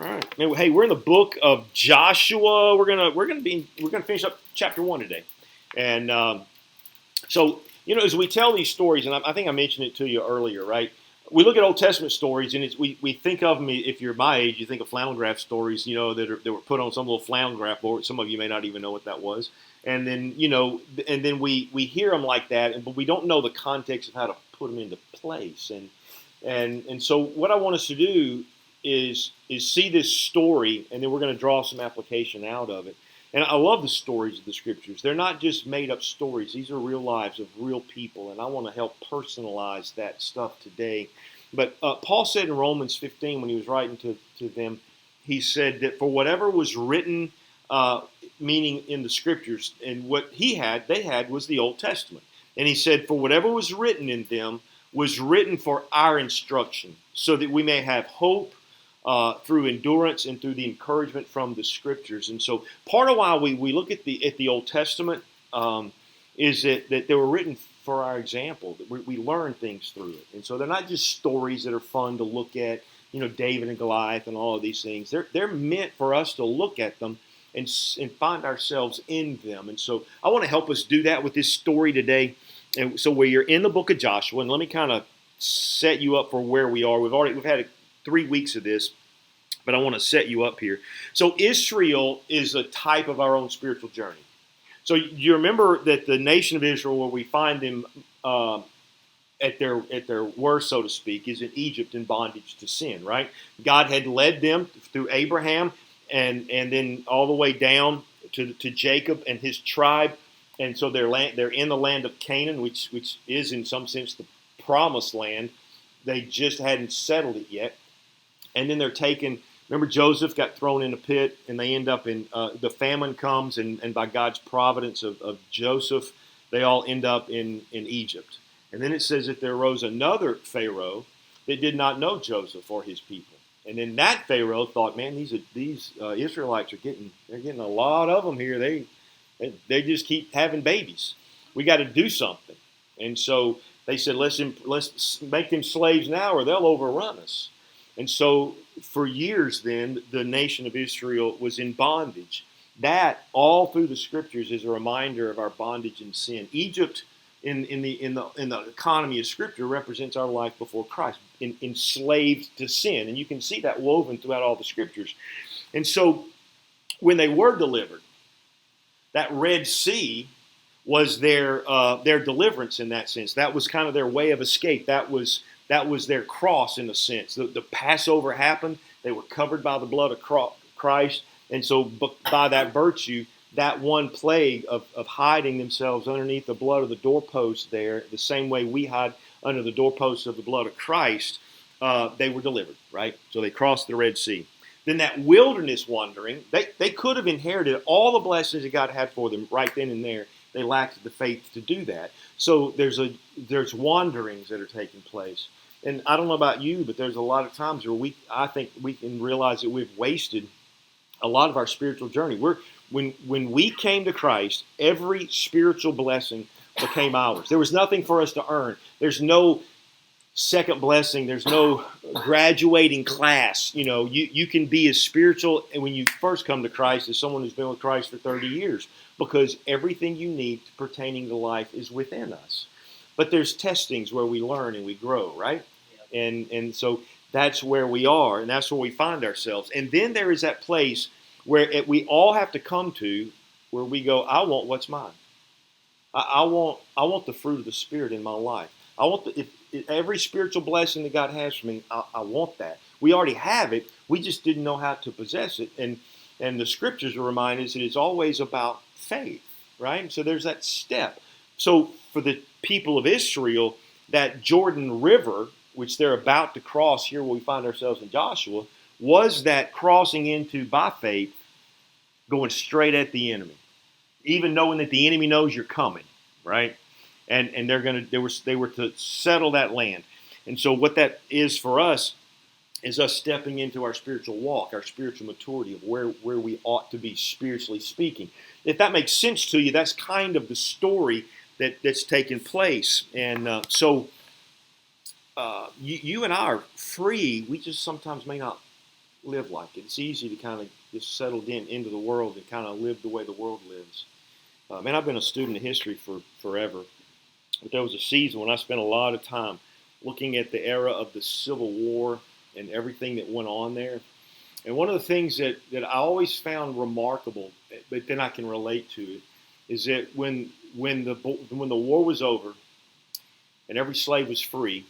All right. Hey, we're in the book of Joshua. We're gonna finish up chapter 1 today, and so as we tell these stories, and I think I mentioned it to you earlier, right? We look at Old Testament stories, and we think of them. If you're my age, you think of flannel graph stories, that were put on some little flannel graph board. Some of you may not even know what that was, and then we hear them like that, but we don't know the context of how to put them into place, and so what I want us to do is see this story, and then we're going to draw some application out of it. And I love the stories of the scriptures. They're not just made up stories. These are real lives of real people, and I want to help personalize that stuff today. But Paul said in Romans 15, when he was writing to them, he said that for whatever was written, meaning in the scriptures, and what they had was the Old Testament. And he said, for whatever was written in them was written for our instruction, so that we may have hope through endurance and through the encouragement from the scriptures. And so part of why we look at the Old Testament is that they were written for our example, that we learn things through it. And so they're not just stories that are fun to look at, David and Goliath and all of these things. They're meant for us to look at them and find ourselves in them. And so I want to help us do that with this story today. And so we're in the book of Joshua, and let me kind of set you up for where we are. We've had 3 weeks of this, but I want to set you up here. So Israel is a type of our own spiritual journey. So you remember that the nation of Israel, where we find them at their worst, so to speak, is in Egypt in bondage to sin, right? God had led them through Abraham and then all the way down to Jacob and his tribe. And so they're in the land of Canaan, which is in some sense the promised land. They just hadn't settled it yet. And then they're taken. Remember, Joseph got thrown in a pit, and they end up in the famine comes, and by God's providence of Joseph, they all end up in Egypt. And then it says that there arose another Pharaoh that did not know Joseph or his people. And then that Pharaoh thought, man, these Israelites they're getting a lot of them here. They just keep having babies. We got to do something. And so they said, let's make them slaves now, or they'll overrun us. And so for years then, the nation of Israel was in bondage. That, all through the scriptures, is a reminder of our bondage and sin. Egypt, in the economy of scripture, represents our life before Christ, enslaved to sin. And you can see that woven throughout all the scriptures. And so when they were delivered, that Red Sea was their deliverance in that sense. That was kind of their way of escape. That was their cross in a sense. The Passover happened. They were covered by the blood of Christ. And so by that virtue, that one plague of hiding themselves underneath the blood of the doorpost there, the same way we hide under the doorposts of the blood of Christ, they were delivered, right? So they crossed the Red Sea. Then that wilderness wandering, they could have inherited all the blessings that God had for them right then and there. They lacked the faith to do that. So there's wanderings that are taking place. And I don't know about you, but there's a lot of times where I think we can realize that we've wasted a lot of our spiritual journey. When we came to Christ, every spiritual blessing became ours. There was nothing for us to earn. There's no second blessing. There's no graduating class. You can be as spiritual when you first come to Christ as someone who's been with Christ for 30 years, because everything you need pertaining to life is within us. But there's testings where we learn and we grow, right? Yeah. And so that's where we are, and that's where we find ourselves. And then there is that place where we all have to come to, where we go, I want what's mine. I want the fruit of the Spirit in my life. I want every spiritual blessing that God has for me. I want that. We already have it. We just didn't know how to possess it. And the scriptures remind us that it's always about faith, right? So there's that step. So for the people of Israel, that Jordan River, which they're about to cross here where we find ourselves in Joshua, was that crossing into, by faith, going straight at the enemy, even knowing that the enemy knows you're coming, right? And they were to settle that land. And so what that is for us is us stepping into our spiritual walk, our spiritual maturity of where we ought to be spiritually speaking. If that makes sense to you, that's kind of the story that's taken place. And you and I are free. We just sometimes may not live like it. It's easy to kind of just settle into the world and kind of live the way the world lives. And I've been a student of history for forever, but there was a season when I spent a lot of time looking at the era of the Civil War and everything that went on there. And one of the things that I always found remarkable, but then I can relate to it, is that when the war was over and every slave was free,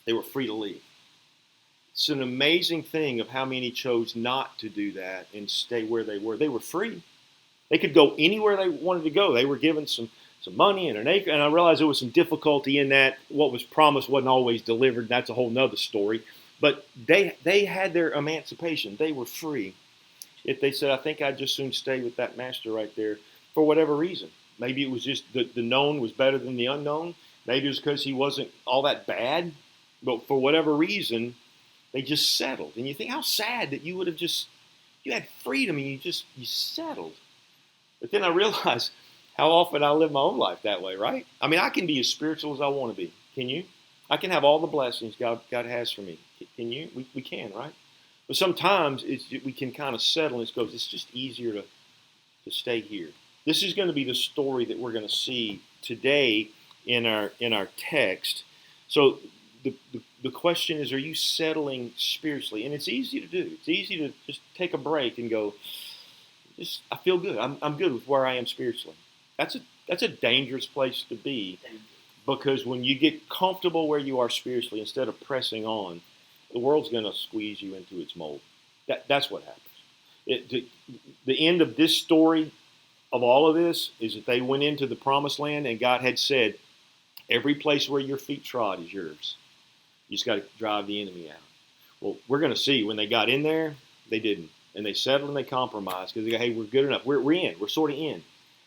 they were free to leave. It's an amazing thing of how many chose not to do that and stay where they were. They were free. They could go anywhere they wanted to go. They were given some money and an acre, and I realized there was some difficulty in that. What was promised wasn't always delivered. That's a whole nother story. But they had their emancipation. They were free. If they said, I think I'd just soon stay with that master right there for whatever reason. Maybe it was just the known was better than the unknown. Maybe it was because he wasn't all that bad. But for whatever reason, they just settled. And you think how sad that you would have you had freedom and you settled. But then I realized how often I live my own life that way, right? I mean, I can be as spiritual as I want to be. Can you? I can have all the blessings God has for me. Can you? We can, right? But sometimes we can kind of settle and it's just easier to stay here. This is going to be the story that we're going to see today in our text. So the question is, are you settling spiritually? And it's easy to do. It's easy to just take a break and go, I feel good. I'm good with where I am spiritually. That's a dangerous place to be, because when you get comfortable where you are spiritually, instead of pressing on, the world's going to squeeze you into its mold. That's what happens. The end of this story, of all of this, is that they went into the promised land and God had said, every place where your feet trod is yours. You just got to drive the enemy out. Well, we're going to see when they got in there, they didn't. And they settled and they compromised because they go, hey, we're good enough. We're in. We're sort of in.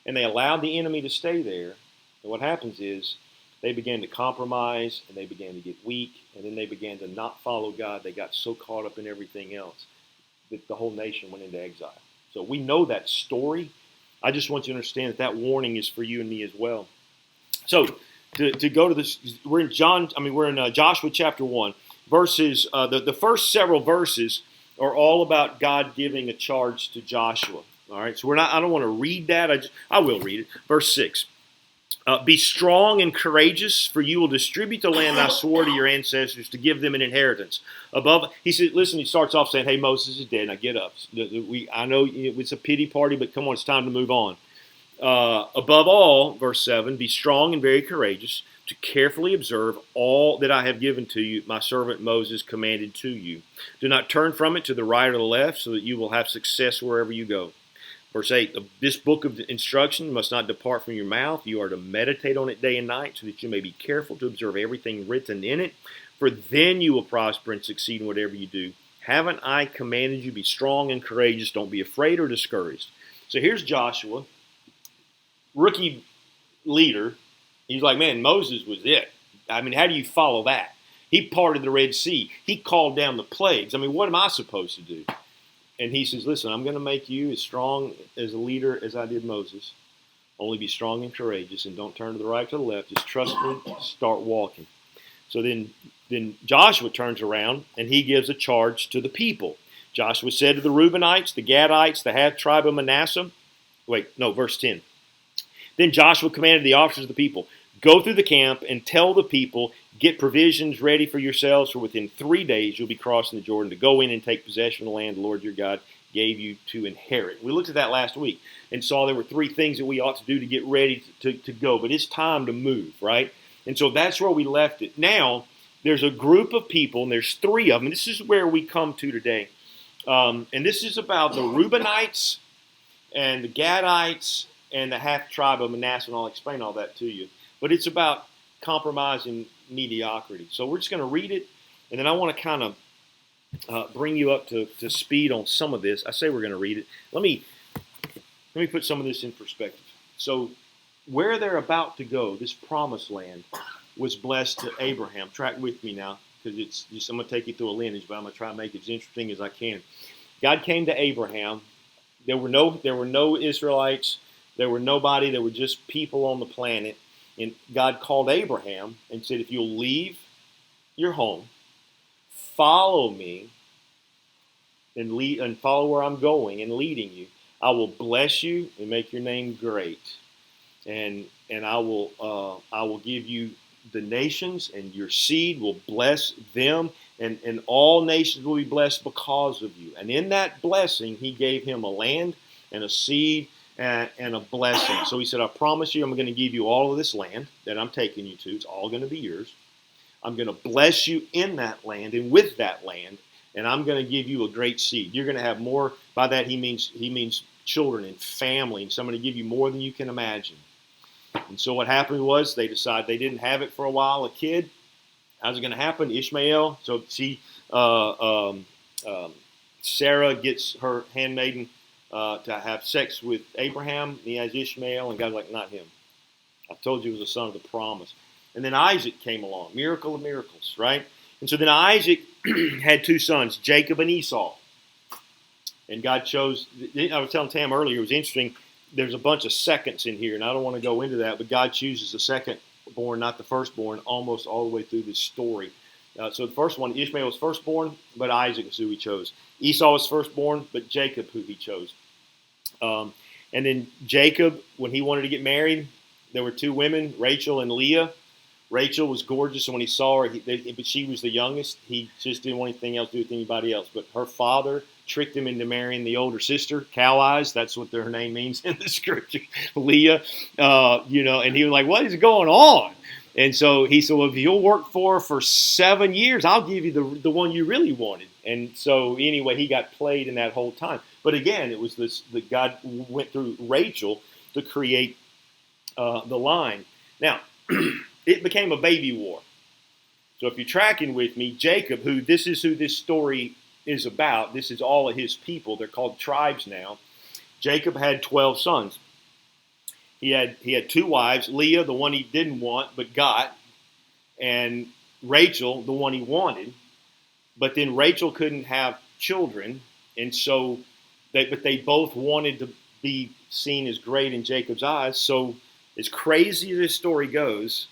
And they allowed the enemy to stay there. And what happens is they began to compromise and they began to get weak. And then they began to not follow God. They got so caught up in everything else that the whole nation went into exile. So we know that story. I just want you to understand that warning is for you and me as well. So to go to this, we're in Joshua chapter 1. Verses, the first several verses are all about God giving a charge to Joshua. All right, so I don't want to read that. I will read it. Verse 6. Be strong and courageous, for you will distribute the land I swore to your ancestors to give them an inheritance. He said, listen, he starts off saying, hey, Moses is dead. Now get up. I know it's a pity party, but come on, it's time to move on. Above all, verse 7, be strong and very courageous, to carefully observe all that I have given to you, my servant Moses commanded to you. Do not turn from it to the right or the left, so that you will have success wherever you go. Verse 8, this book of instruction must not depart from your mouth. You are to meditate on it day and night, so that you may be careful to observe everything written in it. For then you will prosper and succeed in whatever you do. Haven't I commanded you, be strong and courageous? Don't be afraid or discouraged. So here's Joshua, rookie leader. He's like, man, Moses was it. I mean, how do you follow that? He parted the Red Sea. He called down the plagues. I mean, what am I supposed to do? And he says, listen, I'm going to make you as strong as a leader as I did Moses. Only be strong and courageous, and don't turn to the right or to the left. Just trust me, start walking. So then Joshua turns around, and he gives a charge to the people. Joshua said to the Reubenites, the Gadites, the half-tribe of Manasseh. Verse 10. Then Joshua commanded the officers of the people, go through the camp and tell the people, get provisions ready for yourselves, for within 3 days you'll be crossing the Jordan to go in and take possession of the land the Lord your God gave you to inherit. We looked at that last week and saw there were 3 things that we ought to do to get ready to go. But it's time to move, right? And so that's where we left it. Now, there's a group of people, and there's 3 of them. This is where we come to today. And this is about the Reubenites and the Gadites and the half-tribe of Manasseh, and I'll explain all that to you. But it's about compromise and mediocrity. So we're just going to read it, and then I want to kind of bring you up to speed on some of this. I say we're going to read it. Let me put some of this in perspective. So where they're about to go, this promised land, was blessed to Abraham. Track with me now, because it's just, I'm going to take you through a lineage, but I'm going to try to make it as interesting as I can. God came to Abraham. There were no Israelites. There were nobody. There were just people on the planet. And God called Abraham and said, if you'll leave your home, follow me, and follow where I'm going and leading you. I will bless you and make your name great, and I will give you the nations, and your seed will bless them, and all nations will be blessed because of you. And in that blessing, he gave him a land and a seed and a blessing. So he said, I promise you, I'm going to give you all of this land that I'm taking you to. It's all going to be yours. I'm going to bless you in that land and with that land, and I'm going to give you a great seed. You're going to have more. By that he means children and family, and so I'm going to give you more than you can imagine. And so what happened was they decided they didn't have it for a while, a kid. How's it going to happen? Ishmael. So Sarah gets her handmaiden to have sex with Abraham. He has Ishmael, and God's like, not him. I told you he was a son of the promise. And then Isaac came along, miracle of miracles, right? And so then Isaac had two sons, Jacob and Esau. And God chose, I was telling Tam earlier, it was interesting, there's a bunch of seconds in here, and I don't want to go into that, but God chooses the second born, not the firstborn, almost all the way through this story. So the first one, Ishmael was firstborn, but Isaac is who he chose. Esau was firstborn, but Jacob who he chose. And then Jacob, when he wanted to get married, there were two women, Rachel and Leah. Rachel was gorgeous, and when he saw her, but she was the youngest. He just didn't want anything else to do with anybody else. But her father tricked him into marrying the older sister, Cow Eyes. That's what her name means in the scripture, Leah. And he was like, "What is going on?" And so he said, "Well, if you'll work for her for 7 years, I'll give you the one you really wanted." And so anyway, he got played in that whole time. But again, it was that God went through Rachel to create the line. Now. It became a baby war. So if you're tracking with me, Jacob, this is who this story is about. This is all of his people. They're called tribes now. Jacob had 12 sons. He had two wives, Leah, the one he didn't want but got, and Rachel, the one he wanted. But then Rachel couldn't have children, and so they both wanted to be seen as great in Jacob's eyes. So as crazy as this story goes,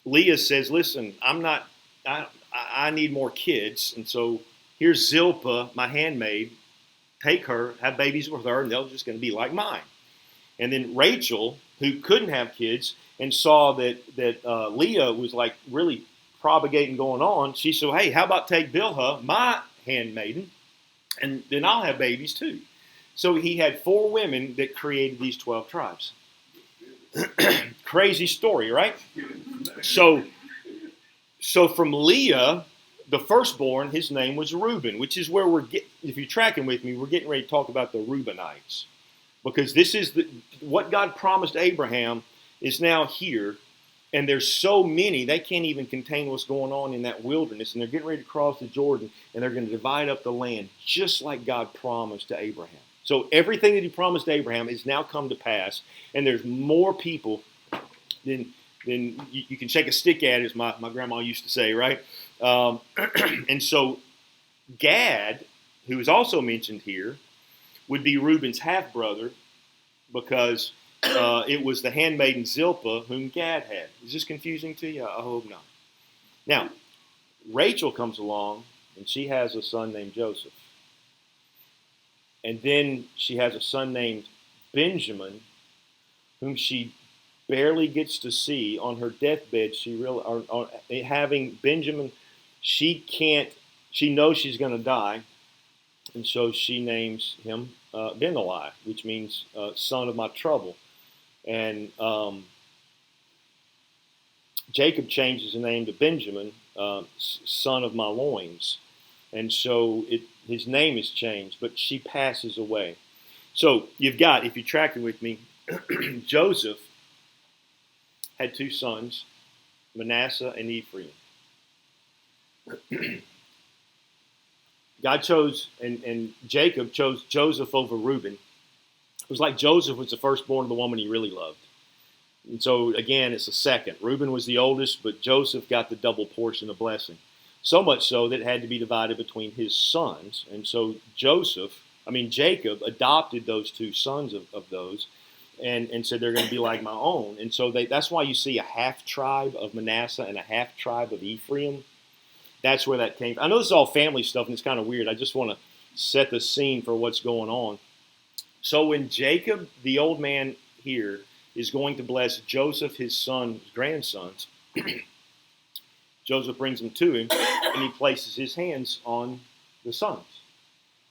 Leah says, listen, I need more kids. And so here's Zilpah, my handmaid. Take her, have babies with her, and they're just going to be like mine. And then Rachel, who couldn't have kids and saw that Leah was like really propagating going on, she said, hey, how about take Bilhah, my handmaiden, and then I'll have babies too. So he had 4 women that created these 12 tribes. Crazy story, right? So from Leah, the firstborn, his name was Reuben, which is where if you're tracking with me, we're getting ready to talk about the Reubenites. Because this is what God promised Abraham is now here. And there's so many, they can't even contain what's going on in that wilderness. And they're getting ready to cross the Jordan, and they're going to divide up the land, just like God promised to Abraham. So everything that he promised Abraham has now come to pass, and there's more people than you can shake a stick at, as my grandma used to say, right? And so Gad, who is also mentioned here, would be Reuben's half-brother, because it was the handmaiden Zilpah whom Gad had. Is this confusing to you? I hope not. Now, Rachel comes along, and she has a son named Joseph. And then she has a son named Benjamin, whom she barely gets to see. On her deathbed. Having Benjamin, she knows she's going to die, and so she names him Ben-Eli, which means son of my trouble. And Jacob changes the name to Benjamin, son of my loins. And so his name is changed, but she passes away. So you've got, if you're tracking with me, Joseph had 2 sons, Manasseh and Ephraim. God chose, and Jacob chose Joseph over Reuben. It was like Joseph was the firstborn of the woman he really loved. And so, again, it's a second. Reuben was the oldest, but Joseph got the double portion of blessing. So much so that it had to be divided between his sons. And so Jacob adopted those 2 sons of those and said they're going to be like my own. And so that's why you see a half tribe of Manasseh and a half tribe of Ephraim. That's where that came from. I know this is all family stuff and it's kind of weird. I just want to set the scene for what's going on. So when Jacob, the old man here, is going to bless Joseph, his son, his grandsons, Joseph brings them to him, and he places his hands on the sons.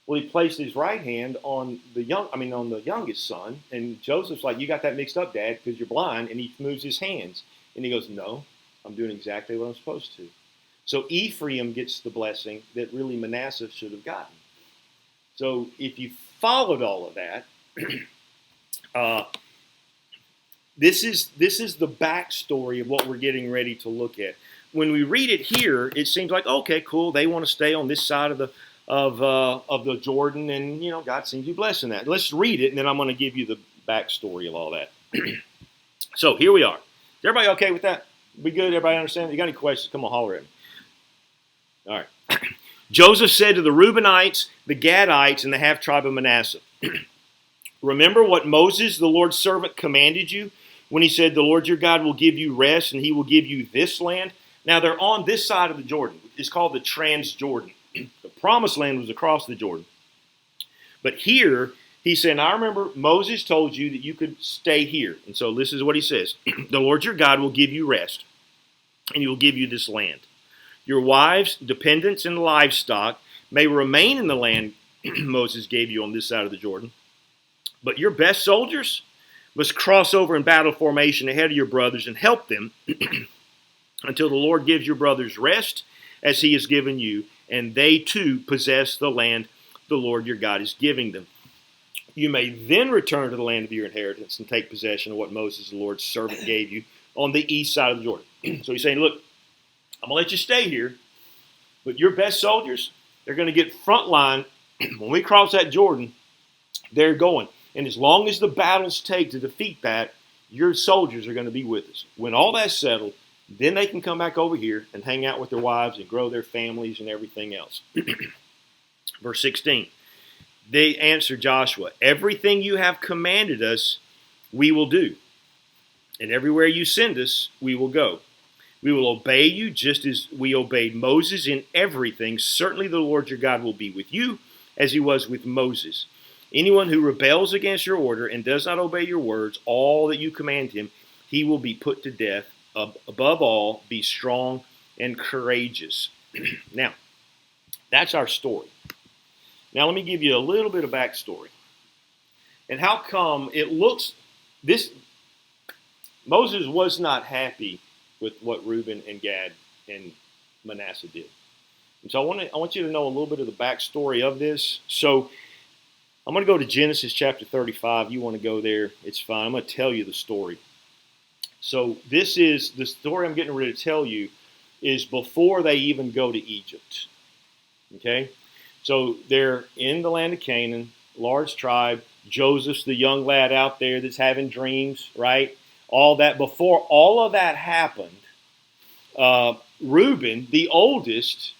Well, he placed his right hand on the youngest son, and Joseph's like, "You got that mixed up, Dad, because you're blind." And he moves his hands, and he goes, "No, I'm doing exactly what I'm supposed to." So Ephraim gets the blessing that really Manasseh should have gotten. So if you followed all of that, this is the backstory of what we're getting ready to look at. When we read it here, it seems like, okay, cool. They want to stay on this side of the Jordan, and God seems to be blessing that. Let's read it, and then I'm going to give you the backstory of all that. So here we are. Is everybody okay with that? We good? Everybody understand? If you got any questions? Come on, holler at me. All right. Joseph said to the Reubenites, the Gadites, and the half tribe of Manasseh, "Remember what Moses, the Lord's servant, commanded you when he said, 'The Lord your God will give you rest, and he will give you this land.'" Now they're on this side of the Jordan. It's called the Transjordan. The promised land was across the Jordan. But here, he said, "I remember Moses told you that you could stay here." And so this is what he says. "The Lord your God will give you rest, and he will give you this land. Your wives, dependents, and livestock may remain in the land Moses gave you on this side of the Jordan. But your best soldiers must cross over in battle formation ahead of your brothers and help them until the Lord gives your brothers rest as he has given you, and they too possess the land the Lord your God is giving them. You may then return to the land of your inheritance and take possession of what Moses, the Lord's servant, gave you on the east side of the Jordan." So he's saying, look, I'm going to let you stay here, but your best soldiers, they're going to get front line. When we cross that Jordan, they're going. And as long as the battles take to defeat that, your soldiers are going to be with us. When all that's settled, then they can come back over here and hang out with their wives and grow their families and everything else. Verse 16, they answered Joshua, "Everything you have commanded us, we will do. And everywhere you send us, we will go. We will obey you just as we obeyed Moses in everything. Certainly the Lord your God will be with you as he was with Moses. Anyone who rebels against your order and does not obey your words, all that you command him, he will be put to death. Above all, be strong and courageous." Now, that's our story. Now, let me give you a little bit of backstory. And how come it looks, Moses was not happy with what Reuben and Gad and Manasseh did. And so I want you to know a little bit of the backstory of this. So I'm going to go to Genesis chapter 35. You want to go there, it's fine. I'm going to tell you the story. So this is, the story I'm getting ready to tell you is before they even go to Egypt. Okay? So they're in the land of Canaan, large tribe. Joseph's the young lad out there that's having dreams, right? All that. Before all of that happened, Reuben, the oldest,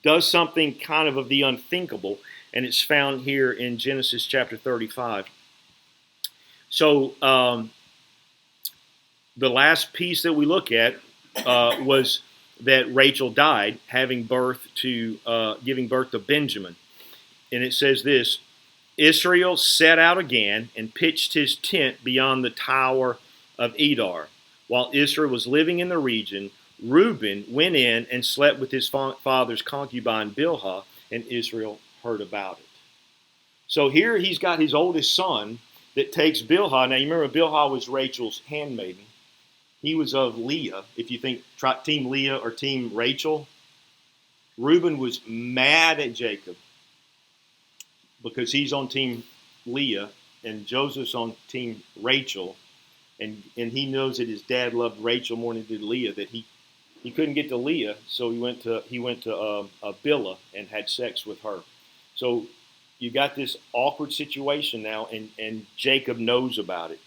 does something kind of the unthinkable, and it's found here in Genesis chapter 35. So the last piece that we look at was that Rachel died, giving birth to Benjamin. And it says this, "Israel set out again and pitched his tent beyond the tower of Edar. While Israel was living in the region, Reuben went in and slept with his father's concubine Bilhah, and Israel heard about it." So here he's got his oldest son that takes Bilhah. Now you remember Bilhah was Rachel's handmaiden. He was of Leah. If you think Team Leah or Team Rachel, Reuben was mad at Jacob because he's on Team Leah and Joseph's on Team Rachel. And he knows that his dad loved Rachel more than he did Leah, that he couldn't get to Leah, so he went to Bilhah and had sex with her. So you got this awkward situation now, and Jacob knows about it.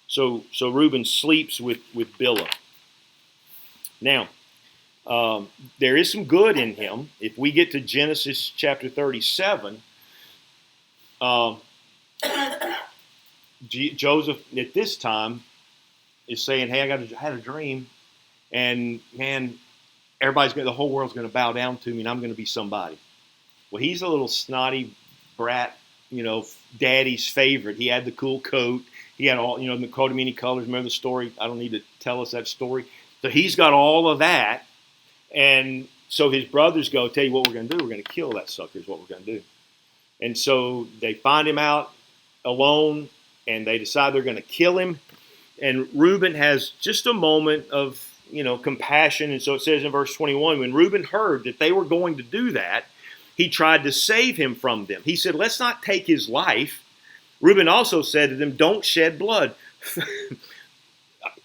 So Reuben sleeps with Bilhah. Now, there is some good in him. If we get to Genesis chapter 37, Joseph at this time is saying, "Hey, I had a dream, and man, the whole world's going to bow down to me, and I'm going to be somebody." Well, he's a little snotty brat, daddy's favorite. He had the cool coat. He had all, the coat of many colors. Remember the story? I don't need to tell us that story. So he's got all of that. And so his brothers go, tell you what we're going to do. We're going to kill that sucker is what we're going to do. And so they find him out alone, and they decide they're going to kill him. And Reuben has just a moment of, compassion. And so it says in verse 21, when Reuben heard that they were going to do that, he tried to save him from them. He said, let's not take his life. Reuben also said to them, don't shed blood.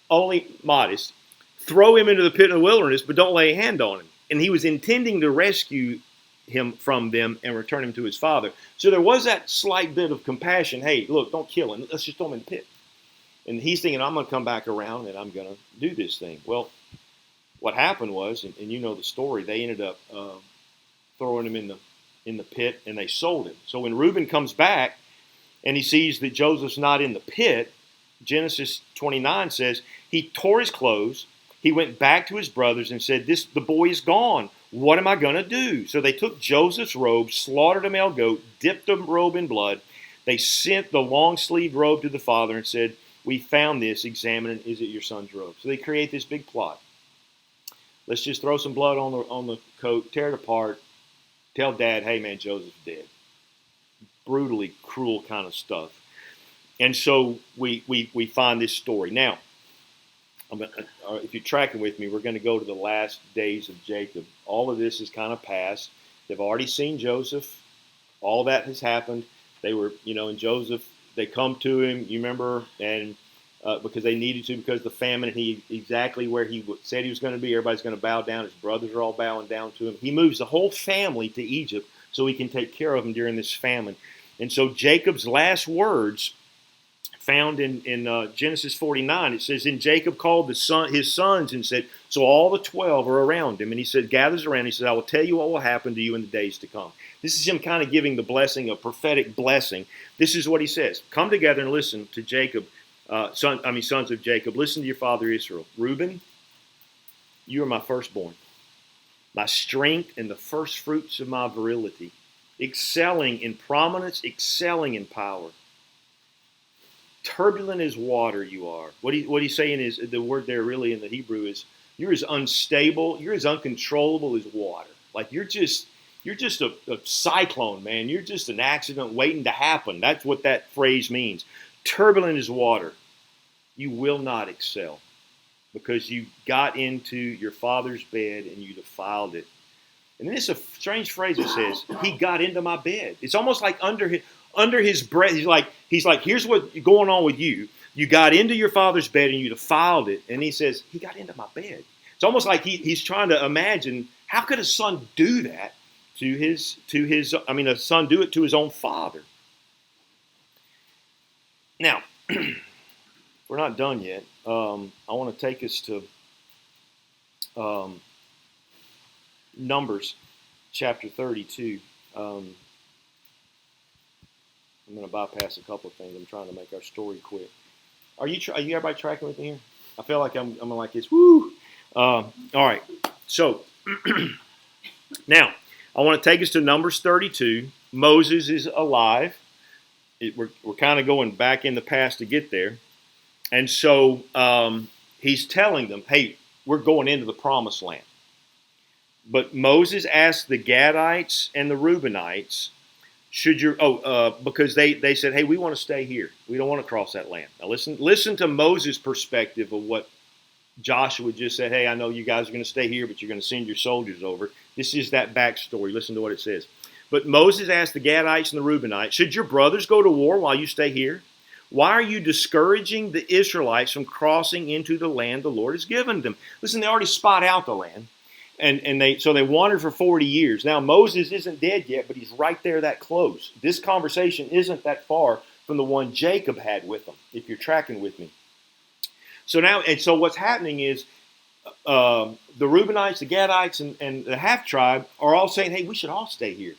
Only modest. Throw him into the pit of the wilderness, but don't lay a hand on him. And he was intending to rescue him from them and return him to his father. So there was that slight bit of compassion. Hey, look, don't kill him. Let's just throw him in the pit. And he's thinking, I'm going to come back around and I'm going to do this thing. Well, what happened was, and you know the story, they ended up throwing him in the pit, and they sold him. So when Reuben comes back and he sees that Joseph's not in the pit, Genesis 29 says, he tore his clothes. He went back to his brothers and said, the boy is gone. What am I going to do? So they took Joseph's robe, slaughtered a male goat, dipped the robe in blood. They sent the long-sleeved robe to the father and said, we found this. Examine it. Is it your son's robe? So they create this big plot. Let's just throw some blood on the coat, tear it apart, tell Dad, hey, man, Joseph's dead. Brutally cruel kind of stuff. And so we find this story. Now, if you're tracking with me, we're going to go to the last days of Jacob. All of this is kind of past. They've already seen Joseph. All that has happened. They were, and Joseph, they come to him, you remember, and because they needed to, because of the famine, and he exactly where he said he was going to be. Everybody's going to bow down. His brothers are all bowing down to him. He moves the whole family to Egypt so he can take care of them during this famine. And so Jacob's last words, found in Genesis 49, it says, then Jacob called his sons and said, so all the 12 are around him. And he said, gathers around. He said, I will tell you what will happen to you in the days to come. This is him kind of giving the blessing, a prophetic blessing. This is what he says. Come together and listen to Jacob, sons of Jacob. Listen to your father Israel. Reuben, you are my firstborn, my strength and the first fruits of my virility, excelling in prominence, excelling in power. Turbulent as water you are. What he's saying is, the word there really in the Hebrew is, you're as unstable, you're as uncontrollable as water. Like you're just a cyclone, man. You're just an accident waiting to happen. That's what that phrase means. Turbulent as water. You will not excel because you got into your father's bed and you defiled it. And then it's a strange phrase that says, he got into my bed. It's almost like under his breath, he's like, here's what's going on with you. You got into your father's bed and you defiled it. And he says, he got into my bed. It's almost like he's trying to imagine, how could a son do that a son do it to his own father? Now, we're not done yet. I want to take us to Numbers chapter 32. I'm going to bypass a couple of things. I'm trying to make our story quick. Are you everybody tracking with me here? I feel like I'm like this. Woo! All right. So now I want to take us to Numbers 32. Moses is alive. We're kind of going back in the past to get there. And so he's telling them, hey, we're going into the promised land. But Moses asked the Gadites and the Reubenites, because they said, hey, we want to stay here. We don't want to cross that land. Now listen to Moses' perspective of what Joshua just said. Hey, I know you guys are going to stay here, but you're going to send your soldiers over. This is that backstory. Listen to what it says. But Moses asked the Gadites and the Reubenites, should your brothers go to war while you stay here? Why are you discouraging the Israelites from crossing into the land the Lord has given them? Listen, they already spot out the land. And they wandered for 40 years. Now, Moses isn't dead yet, but he's right there that close. This conversation isn't that far from the one Jacob had with them, if you're tracking with me. So what's happening is the Reubenites, the Gadites, and the half-tribe are all saying, hey, we should all stay here.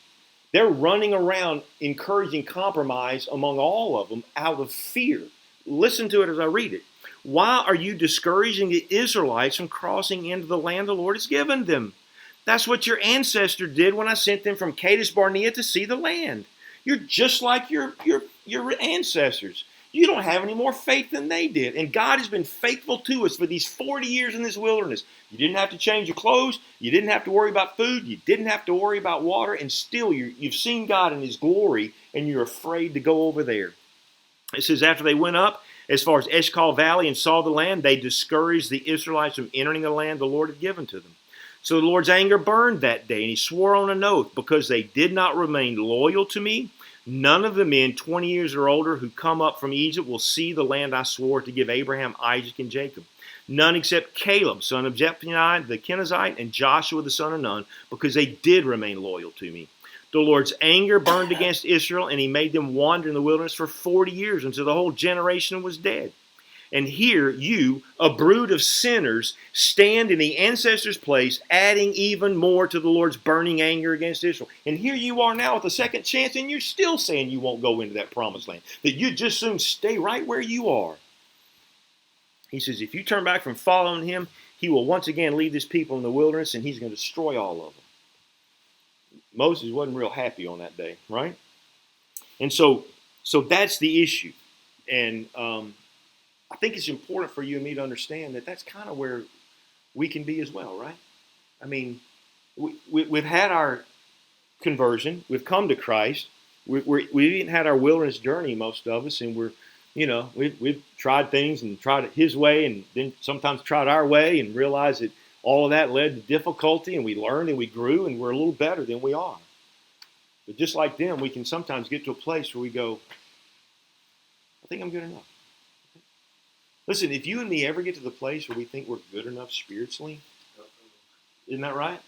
They're running around encouraging compromise among all of them out of fear. Listen to it as I read it. Why are you discouraging the Israelites from crossing into the land the Lord has given them? That's what your ancestor did when I sent them from Kadesh Barnea to see the land. You're just like your ancestors. You don't have any more faith than they did. And God has been faithful to us for these 40 years in this wilderness. You didn't have to change your clothes. You didn't have to worry about food. You didn't have to worry about water. And still, you've seen God in his glory, and you're afraid to go over there. It says, after they went up as far as Eshcol Valley and saw the land, they discouraged the Israelites from entering the land the Lord had given to them. So the Lord's anger burned that day, and he swore on an oath, because they did not remain loyal to me. None of the men 20 years or older who come up from Egypt will see the land I swore to give Abraham, Isaac, and Jacob. None except Caleb, son of Jephunneh the Kenizzite, and Joshua the son of Nun, because they did remain loyal to me. The Lord's anger burned against Israel, and he made them wander in the wilderness for 40 years until the whole generation was dead. And here you, a brood of sinners, stand in the ancestors' place, adding even more to the Lord's burning anger against Israel. And here you are now with a second chance, and you're still saying you won't go into that promised land, that you'd just soon stay right where you are. He says, if you turn back from following him, he will once again leave this people in the wilderness, and he's going to destroy all of them. Moses wasn't real happy on that day, right? And so that's the issue. And I think it's important for you and me to understand that that's kind of where we can be as well, right? I mean, we've had our conversion. We've come to Christ. We've even had our wilderness journey, most of us, and we've tried things and tried it his way, and then sometimes tried our way and realized that all of that led to difficulty, and we learned and we grew, and we're a little better than we are. But just like them, we can sometimes get to a place where we go, I think I'm good enough. Listen, if you and me ever get to the place where we think we're good enough spiritually, isn't that right?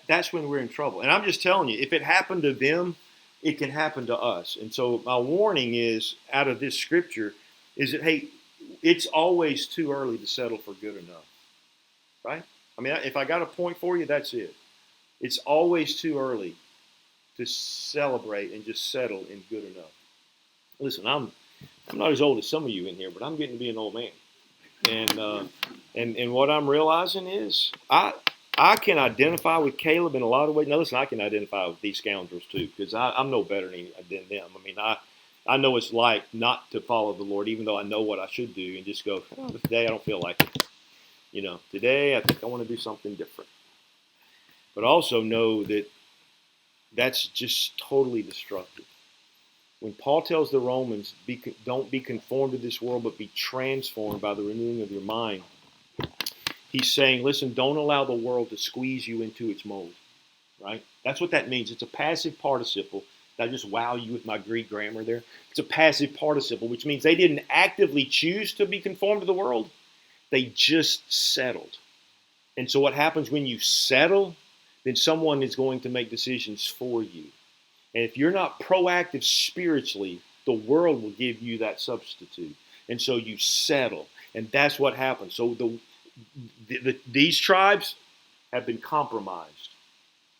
That's when we're in trouble. And I'm just telling you, if it happened to them, it can happen to us. And so my warning is, out of this scripture, is that, hey, it's always too early to settle for good enough. Right? I mean, if I got a point for you, that's it. It's always too early to celebrate and just settle in good enough. Listen, I'm not as old as some of you in here, but I'm getting to be an old man. And what I'm realizing is I can identify with Caleb in a lot of ways. Now, listen, I can identify with these scoundrels too, because I'm no better than them. I mean, I know it's like not to follow the Lord, even though I know what I should do, and just go, today I don't feel like it. Today I think I want to do something different. But also know that that's just totally destructive. When Paul tells the Romans, don't be conformed to this world, but be transformed by the renewing of your mind, he's saying, listen, don't allow the world to squeeze you into its mold, right? That's what that means. It's a passive participle. Did I just wow you with my Greek grammar there? It's a passive participle, which means they didn't actively choose to be conformed to the world. They just settled. And so what happens when you settle, then someone is going to make decisions for you. And if you're not proactive spiritually, the world will give you that substitute. And so you settle. And that's what happens. So these tribes have been compromised.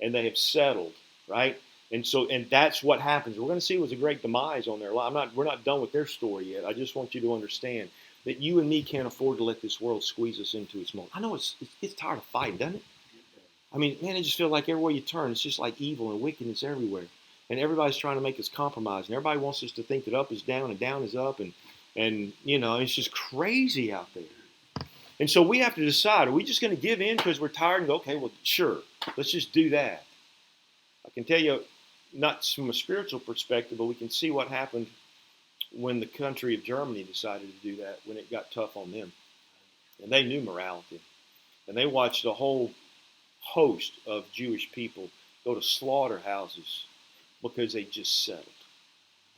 And they have settled, right? And that's what happens. We're going to see it was a great demise on their life. We're not done with their story yet. I just want you to understand that you and me can't afford to let this world squeeze us into its mold. I know it's tired of fighting, doesn't it? I mean, man, it just feels like everywhere you turn, it's just like evil and wickedness everywhere. And everybody's trying to make us compromise. And everybody wants us to think that up is down and down is up. And it's just crazy out there. And so we have to decide, are we just going to give in because we're tired and go, okay, well, sure, let's just do that. I can tell you, not from a spiritual perspective, but we can see what happened when the country of Germany decided to do that, when it got tough on them. And they knew morality. And they watched a whole host of Jewish people go to slaughterhouses because they just settled.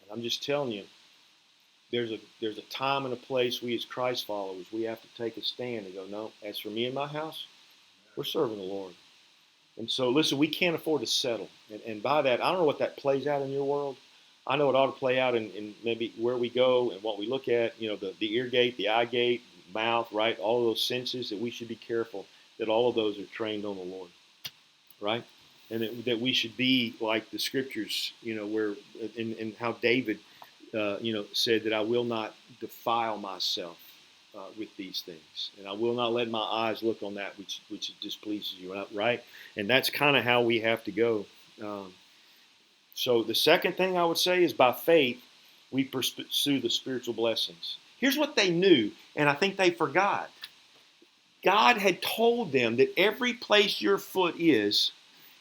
And I'm just telling you, there's a time and a place we as Christ followers, we have to take a stand and go, no, as for me and my house, we're serving the Lord. And so, listen, we can't afford to settle. And by that, I don't know what that plays out in your world. I know it ought to play out in maybe where we go and what we look at, the ear gate, the eye gate, mouth, right? All of those senses, that we should be careful that all of those are trained on the Lord, right? And that we should be like the scriptures, where in how David, said that I will not defile myself with these things. And I will not let my eyes look on that which displeases you, right? And that's kind of how we have to go. So the second thing I would say is by faith, we pursue the spiritual blessings. Here's what they knew, and I think they forgot. God had told them that every place your foot is,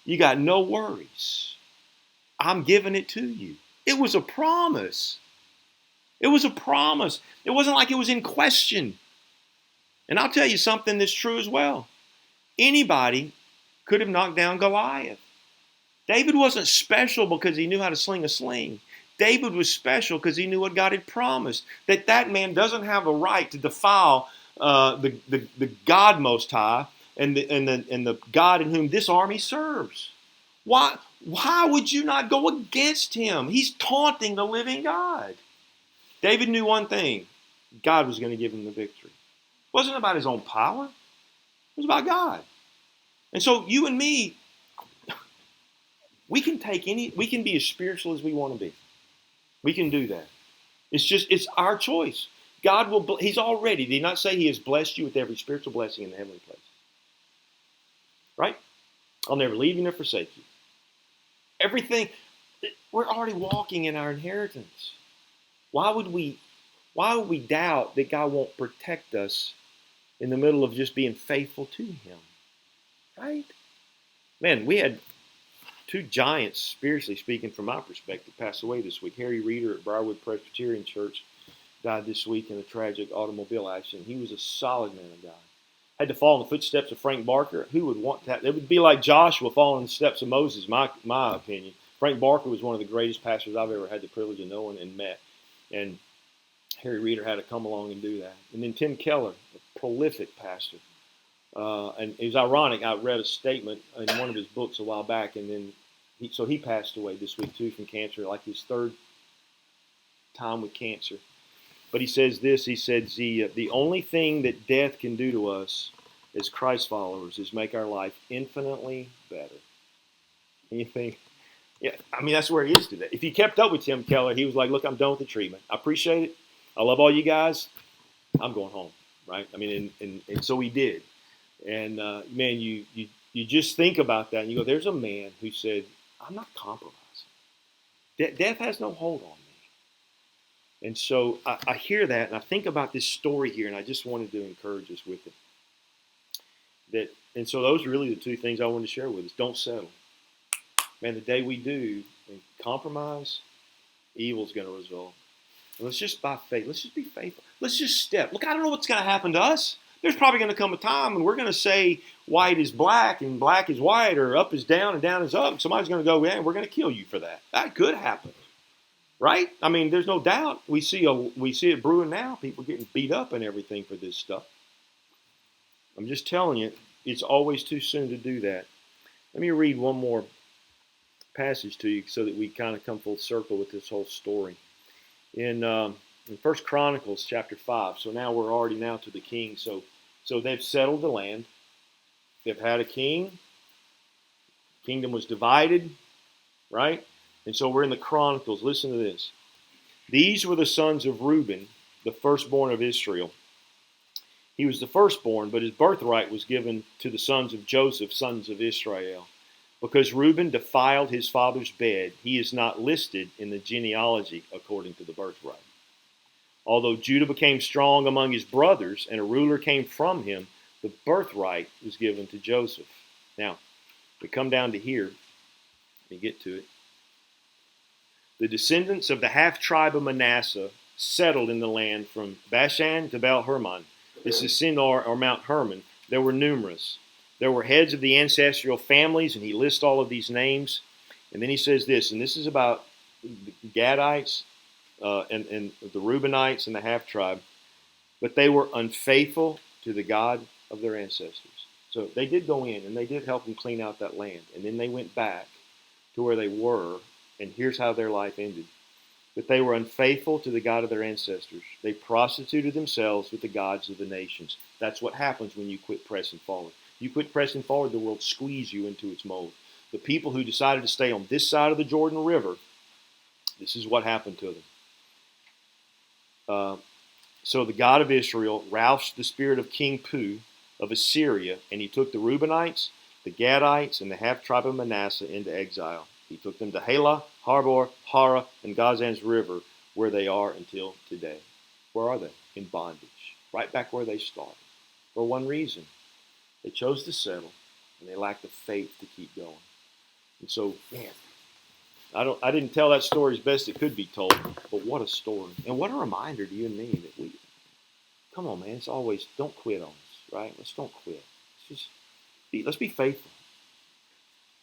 you got no worries. I'm giving it to you. It was a promise. It was a promise. It wasn't like it was in question. And I'll tell you something that's true as well. Anybody could have knocked down Goliath. David wasn't special because he knew how to sling a sling. David was special because he knew what God had promised, that man doesn't have a right to defile the God Most High and the God in whom this army serves. Why would you not go against him? He's taunting the living God. David knew one thing. God was going to give him the victory. It wasn't about his own power. It was about God. And so you and me, we can be as spiritual as we want to be. We can do that. It's our choice. God will, he's already, did he not say he has blessed you with every spiritual blessing in the heavenly place? Right? I'll never leave you nor forsake you. Everything, we're already walking in our inheritance. Why would we doubt that God won't protect us in the middle of just being faithful to him? Right? Man, we had two giants, spiritually speaking, from my perspective, pass away this week. Harry Reeder at Briarwood Presbyterian Church died this week in a tragic automobile accident. He was a solid man of God. Had to follow in the footsteps of Frank Barker. Who would want that? It would be like Joshua following the steps of Moses, my opinion. Frank Barker was one of the greatest pastors I've ever had the privilege of knowing and met. And Harry Reeder had to come along and do that. And then Tim Keller, a prolific pastor. And it was ironic. I read a statement in one of his books a while back, and then he passed away this week too from cancer, like his third time with cancer. But he says this. He said, the only thing that death can do to us as Christ followers is make our life infinitely better. And you think, yeah, I mean, that's where he is today. If you kept up with Tim Keller, he was like, look, I'm done with the treatment. I appreciate it. I love all you guys. I'm going home, right? I mean, and so he did. And, man, you just think about that, and you go, there's a man who said, I'm not compromising. Death has no hold on me. And so I hear that, and I think about this story here, and I just wanted to encourage us with it. And so those are really the two things I wanted to share with us. Don't settle. Man, the day we do and compromise, evil's going to result. And let's just, by faith, let's just be faithful. Let's just step. Look, I don't know what's going to happen to us. There's probably going to come a time when we're going to say white is black and black is white, or up is down and down is up. Somebody's going to go, yeah, we're going to kill you for that. That could happen. Right? I mean, there's no doubt. We see it brewing now. People getting beat up and everything for this stuff. I'm just telling you, it's always too soon to do that. Let me read one more passage to you so that we kind of come full circle with this whole story. In 1 Chronicles chapter 5. So now we're already now to the king. So they've settled the land. They've had a king. Kingdom was divided, right? And so we're in the Chronicles. Listen to this. These were the sons of Reuben, the firstborn of Israel. He was the firstborn, but his birthright was given to the sons of Joseph, sons of Israel. Because Reuben defiled his father's bed, he is not listed in the genealogy according to the birthright. Although Judah became strong among his brothers and a ruler came from him, the birthright was given to Joseph. Now, we come down to here. Let me get to it. The descendants of the half-tribe of Manasseh settled in the land from Bashan to Baal-Hermon. This is Sinnar or Mount Hermon. There were numerous. There were heads of the ancestral families, and he lists all of these names. And then he says this, and this is about the Gadites and the Reubenites and the half-tribe. But they were unfaithful to the God of their ancestors. So they did go in, and they did help them clean out that land. And then they went back to where they were. And here's how their life ended. That they were unfaithful to the God of their ancestors. They prostituted themselves with the gods of the nations. That's what happens when you quit pressing forward. You quit pressing forward, the world squeezes you into its mold. The people who decided to stay on this side of the Jordan River, this is what happened to them. So the God of Israel roused the spirit of King Pul of Assyria, and he took the Reubenites, the Gadites, and the half-tribe of Manasseh into exile. He took them to Halah, Harbor, Hara, and Gazan's river, where they are until today. Where are they? In bondage. Right back where they started. For one reason. They chose to settle, and they lacked the faith to keep going. And so, man, I didn't tell that story as best it could be told, but what a story. And what a reminder to you and me that come on, man, it's always, don't quit on us, right? Let's don't quit. Let's be faithful.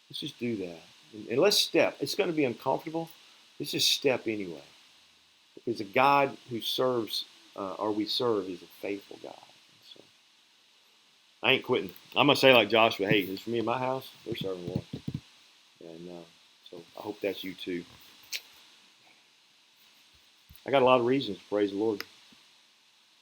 Let's just do that. And let's step. It's going to be uncomfortable. Let's just step anyway. Because the God who serves, or we serve, is a faithful God. So I ain't quitting. I'm going to say like Joshua, hey, this is for me and my house, we're serving the Lord. And so I hope that's you too. I got a lot of reasons to praise the Lord.